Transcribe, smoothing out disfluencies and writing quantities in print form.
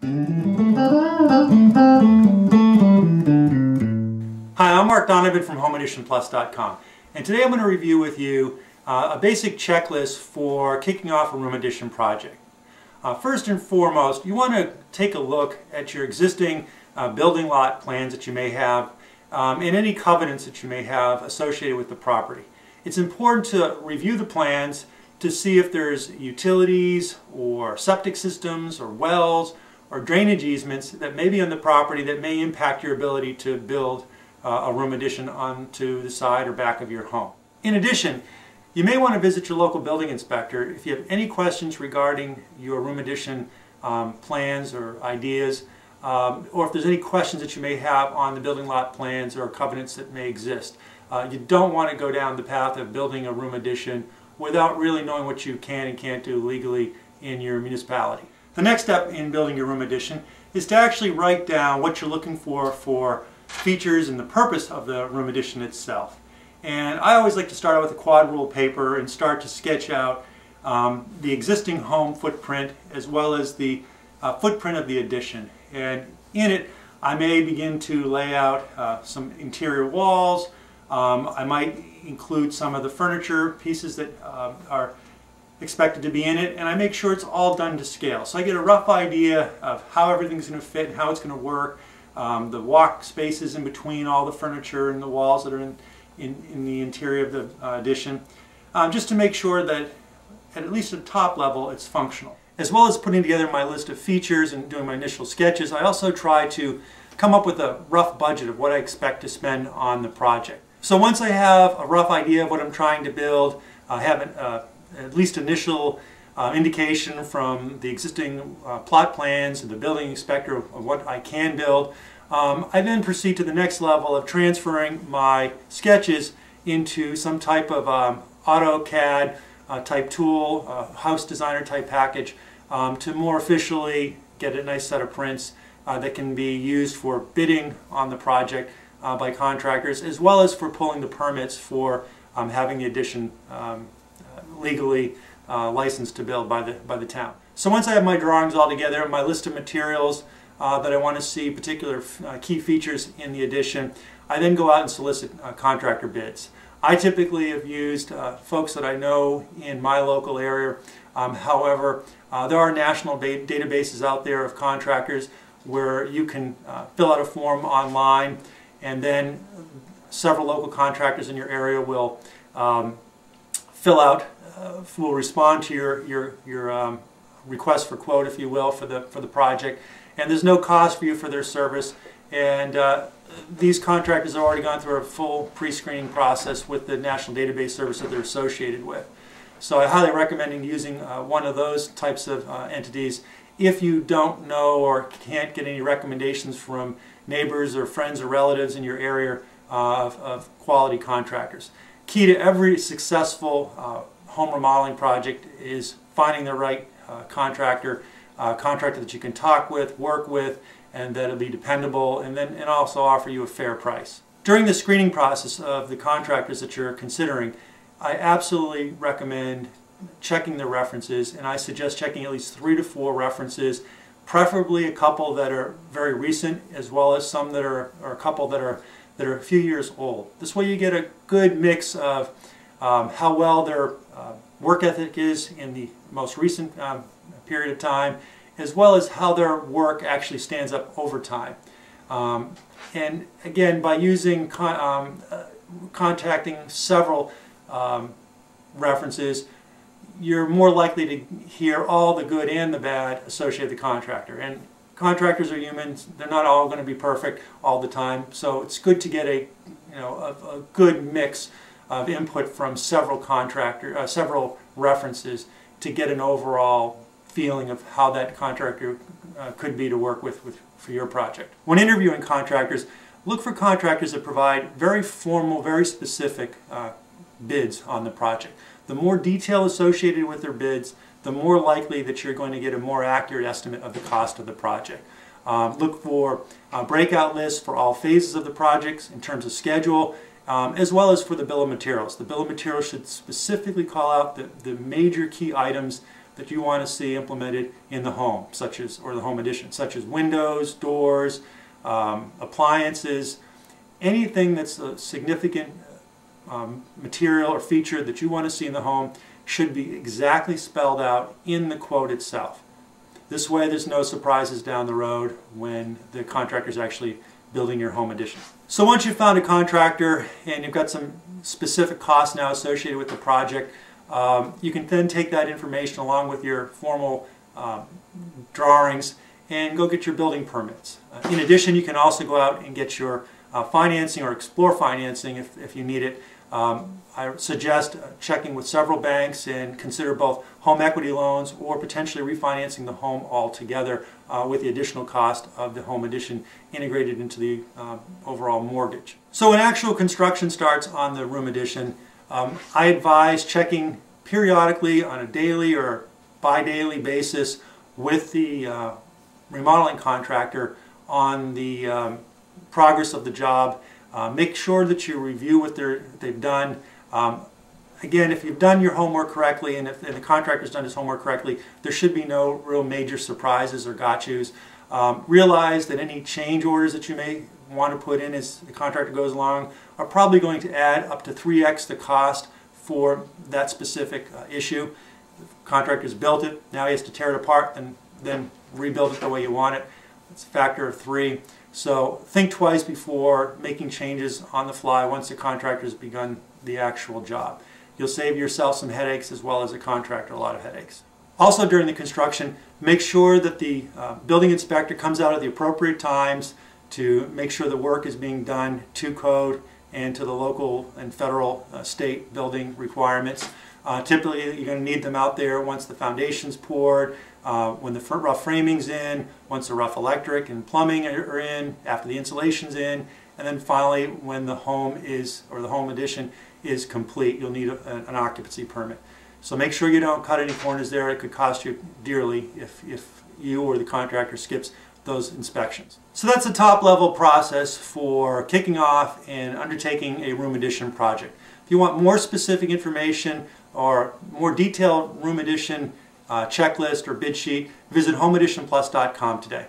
Hi, I'm Mark Donovan from HomeEditionPlus.com, and today I'm going to review with you a basic checklist for kicking off a room addition project. First and foremost, you want to take a look at your existing building lot plans that you may have and any covenants that you may have associated with the property. It's important to review the plans to see if there's utilities or septic systems or wells or drainage easements that may be on the property that may impact your ability to build a room addition onto the side or back of your home. In addition, you may want to visit your local building inspector if you have any questions regarding your room addition plans or ideas, or if there's any questions that you may have on the building lot plans or covenants that may exist. You don't want to go down the path of building a room addition without really knowing what you can and can't do legally in your municipality. The next step in building your room addition is to actually write down what you're looking for features and the purpose of the room addition itself. And I always like to start out with a quad rule paper and start to sketch out the existing home footprint as well as the footprint of the addition. And in it, I may begin to lay out some interior walls. I might include some of the furniture pieces that are expected to be in it, and I make sure it's all done to scale. So I get a rough idea of how everything's going to fit and how it's going to work. The walk spaces in between all the furniture and the walls that are in the interior of the addition, just to make sure that at least at the top level it's functional. As well as putting together my list of features and doing my initial sketches, I also try to come up with a rough budget of what I expect to spend on the project. So once I have a rough idea of what I'm trying to build, I have at least initial indication from the existing plot plans and the building inspector of what I can build, I then proceed to the next level of transferring my sketches into some type of AutoCAD type tool, house designer type package, to more officially get a nice set of prints that can be used for bidding on the project by contractors, as well as for pulling the permits for having the addition legally licensed to build by the town. So once I have my drawings all together, my list of materials that I want to see, particular key features in the addition, I then go out and solicit contractor bids. I typically have used folks that I know in my local area. However, there are national databases out there of contractors where you can fill out a form online, and then several local contractors in your area will will respond to your request for quote, if you will, for the project. And there's no cost for you for their service. And these contractors have already gone through a full pre-screening process with the national database service that they're associated with. So I highly recommend using one of those types of entities if you don't know or can't get any recommendations from neighbors or friends or relatives in your area of quality contractors. Key to every successful home remodeling project is finding the right contractor that you can talk with, work with, and that'll be dependable, and also offer you a fair price. During the screening process of the contractors that you're considering, I absolutely recommend checking the references, and I suggest checking at least 3 to 4 references, preferably a couple that are very recent, as well as some that are, or a couple that are a few years old. This way you get a good mix of how well their work ethic is in the most recent period of time, as well as how their work actually stands up over time. And again, by using contacting several references, you're more likely to hear all the good and the bad associated with the contractor. And contractors are humans; they're not all going to be perfect all the time. So it's good to get a good mix of input from several several references to get an overall feeling of how that contractor could be to work with for your project. When interviewing contractors, look for contractors that provide very formal, very specific bids on the project. The more detail associated with their bids, the more likely that you're going to get a more accurate estimate of the cost of the project. Look for breakout lists for all phases of the projects in terms of schedule, as well as for the bill of materials. The bill of materials should specifically call out the major key items that you want to see implemented in the home, or the home addition, such as windows, doors, appliances, anything that's a significant material or feature that you want to see in the home should be exactly spelled out in the quote itself. This way there's no surprises down the road when the contractor is actually building your home addition. So once you've found a contractor and you've got some specific costs now associated with the project, you can then take that information along with your formal drawings and go get your building permits. In addition, you can also go out and get your financing or explore financing if you need it. I suggest checking with several banks and consider both home equity loans or potentially refinancing the home altogether with the additional cost of the home addition integrated into the overall mortgage. So when actual construction starts on the room addition, I advise checking periodically on a daily or bi-daily basis with the remodeling contractor on the progress of the job. Make sure that you review what they've done. Again, if you've done your homework correctly and if the contractor's done his homework correctly, there should be no real major surprises or gotchas. Realize that any change orders that you may want to put in as the contractor goes along are probably going to add up to 3x the cost for that specific issue. The contractor's built it, now he has to tear it apart and then rebuild it the way you want it. It's a factor of 3. So think twice before making changes on the fly once the contractor has begun the actual job. You'll save yourself some headaches as well as the contractor a lot of headaches. Also during the construction, make sure that the building inspector comes out at the appropriate times to make sure the work is being done to code and to the local and federal state building requirements. Typically you're going to need them out there once the foundation's poured, when the rough framing's in, once the rough electric and plumbing are in, after the insulation's in, and then finally when the home is, or the home addition is complete, you'll need an occupancy permit. So make sure you don't cut any corners there. It could cost you dearly if you or the contractor skips those inspections. So that's the top level process for kicking off and undertaking a room addition project. If you want more specific information or more detailed room addition checklist or bid sheet, visit homeadditionplus.com today.